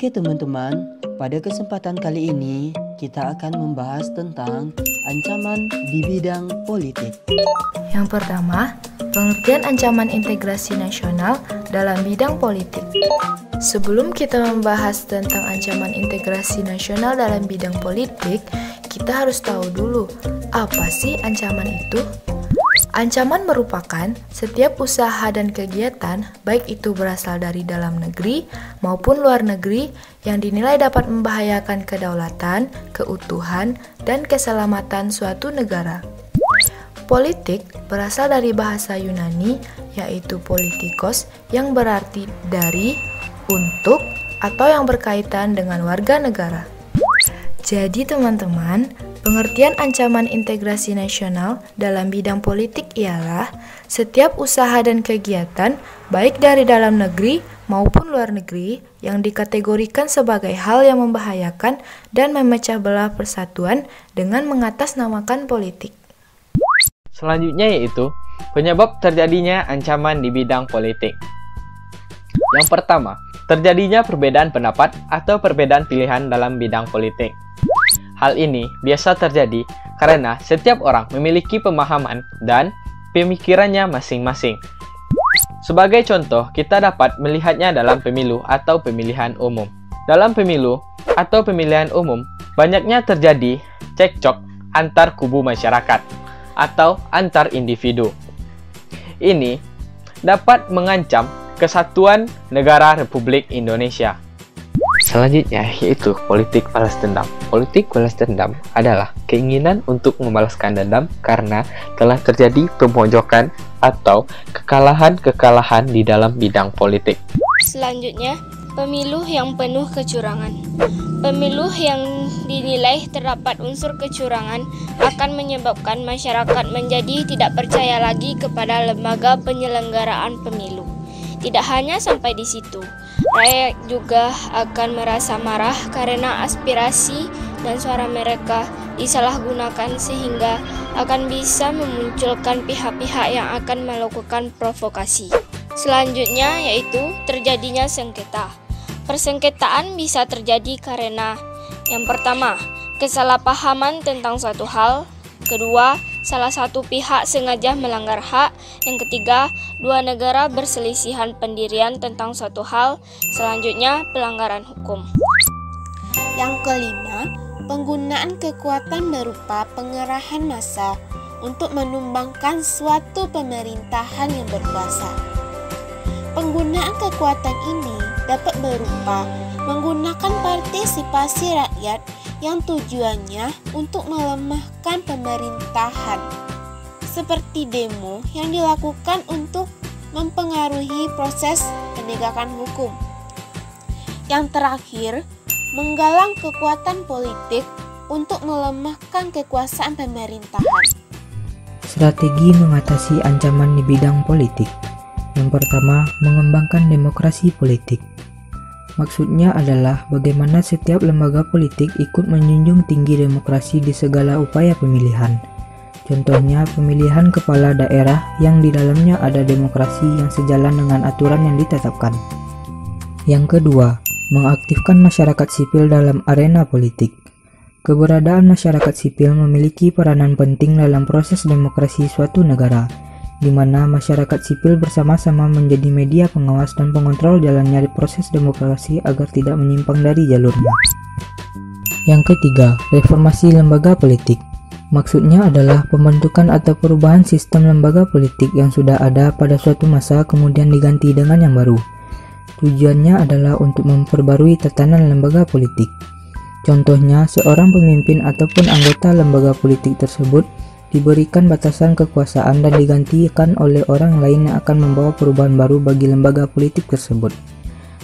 Oke teman-teman, pada kesempatan kali ini kita akan membahas tentang ancaman di bidang politik. Yang pertama, pengertian ancaman integrasi nasional dalam bidang politik. Sebelum kita membahas tentang ancaman integrasi nasional dalam bidang politik, kita harus tahu dulu, apa sih ancaman itu? Ancaman merupakan setiap usaha dan kegiatan, baik itu berasal dari dalam negeri maupun luar negeri, yang dinilai dapat membahayakan kedaulatan, keutuhan, dan keselamatan suatu negara. Politik berasal dari bahasa Yunani, yaitu politikos, yang berarti dari, untuk, atau yang berkaitan dengan warga negara. Jadi teman-teman, pengertian ancaman integrasi nasional dalam bidang politik ialah setiap usaha dan kegiatan, baik dari dalam negeri maupun luar negeri, yang dikategorikan sebagai hal yang membahayakan dan memecah belah persatuan dengan mengatasnamakan politik. Selanjutnya yaitu penyebab terjadinya ancaman di bidang politik. Yang pertama, terjadinya perbedaan pendapat atau perbedaan pilihan dalam bidang politik. Hal ini biasa terjadi karena setiap orang memiliki pemahaman dan pemikirannya masing-masing. Sebagai contoh, kita dapat melihatnya dalam pemilu atau pemilihan umum. Dalam pemilu atau pemilihan umum, banyaknya terjadi cekcok antar kubu masyarakat atau antar individu. Ini dapat mengancam kesatuan negara Republik Indonesia. Selanjutnya yaitu politik balas dendam. Politik balas dendam adalah keinginan untuk membalaskan dendam karena telah terjadi pemojokan atau kekalahan-kekalahan di dalam bidang politik. Selanjutnya, pemilu yang penuh kecurangan. Pemilu yang dinilai terdapat unsur kecurangan akan menyebabkan masyarakat menjadi tidak percaya lagi kepada lembaga penyelenggaraan pemilu. Tidak hanya sampai di situ, rakyat juga akan merasa marah karena aspirasi dan suara mereka disalahgunakan sehingga akan bisa memunculkan pihak-pihak yang akan melakukan provokasi. Selanjutnya yaitu terjadinya sengketa. Persengketaan bisa terjadi karena yang pertama, kesalahpahaman tentang suatu hal. Kedua, salah satu pihak sengaja melanggar hak. Yang ketiga, dua negara berselisihan pendirian tentang suatu hal. Selanjutnya, pelanggaran hukum. Yang kelima, penggunaan kekuatan berupa pengerahan massa untuk menumbangkan suatu pemerintahan yang berkuasa. Penggunaan kekuatan ini dapat berupa menggunakan partisipasi rakyat yang tujuannya untuk melemahkan pemerintahan, seperti demo yang dilakukan untuk mempengaruhi proses penegakan hukum. Yang terakhir, menggalang kekuatan politik untuk melemahkan kekuasaan pemerintahan. Strategi mengatasi ancaman di bidang politik. Yang pertama, mengembangkan demokrasi politik. Maksudnya adalah bagaimana setiap lembaga politik ikut menjunjung tinggi demokrasi di segala upaya pemilihan. Contohnya pemilihan kepala daerah yang di dalamnya ada demokrasi yang sejalan dengan aturan yang ditetapkan. Yang kedua, mengaktifkan masyarakat sipil dalam arena politik. Keberadaan masyarakat sipil memiliki peranan penting dalam proses demokrasi suatu negara, di mana masyarakat sipil bersama-sama menjadi media pengawas dan pengontrol jalannya proses demokrasi agar tidak menyimpang dari jalurnya. Yang ketiga, reformasi lembaga politik. Maksudnya adalah pembentukan atau perubahan sistem lembaga politik yang sudah ada pada suatu masa kemudian diganti dengan yang baru. Tujuannya adalah untuk memperbarui tatanan lembaga politik. Contohnya, seorang pemimpin ataupun anggota lembaga politik tersebut diberikan batasan kekuasaan dan digantikan oleh orang lain yang akan membawa perubahan baru bagi lembaga politik tersebut,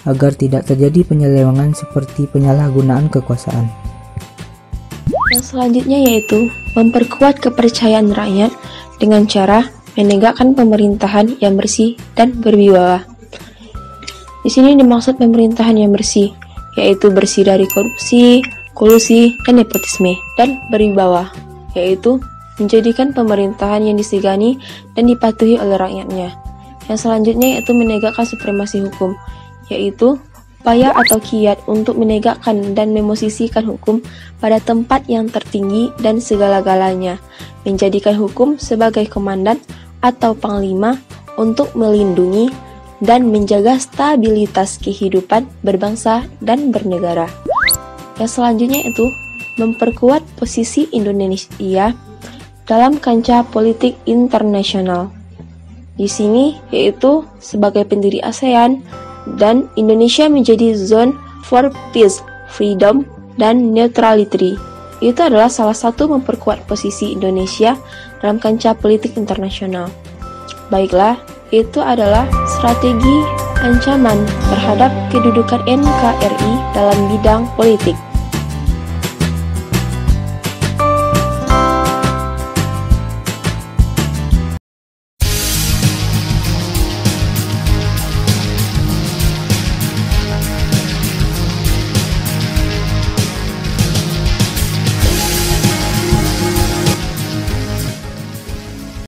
agar tidak terjadi penyelewengan seperti penyalahgunaan kekuasaan. Yang selanjutnya yaitu memperkuat kepercayaan rakyat dengan cara menegakkan pemerintahan yang bersih dan berwibawa. Di sini dimaksud pemerintahan yang bersih, yaitu bersih dari korupsi, kolusi, dan nepotisme, dan berwibawa, yaitu menjadikan pemerintahan yang disegani dan dipatuhi oleh rakyatnya. Yang selanjutnya yaitu menegakkan supremasi hukum, yaitu upaya atau kiat untuk menegakkan dan memosisikan hukum pada tempat yang tertinggi dan segala-galanya, menjadikan hukum sebagai komandan atau panglima untuk melindungi dan menjaga stabilitas kehidupan berbangsa dan bernegara. Yang selanjutnya itu memperkuat posisi Indonesia dalam kancah politik internasional. Di sini yaitu sebagai pendiri ASEAN dan Indonesia menjadi zone for peace, freedom, dan neutrality. Itu adalah salah satu memperkuat posisi Indonesia dalam kancah politik internasional. Baiklah, itu adalah strategi ancaman terhadap kedudukan NKRI dalam bidang politik.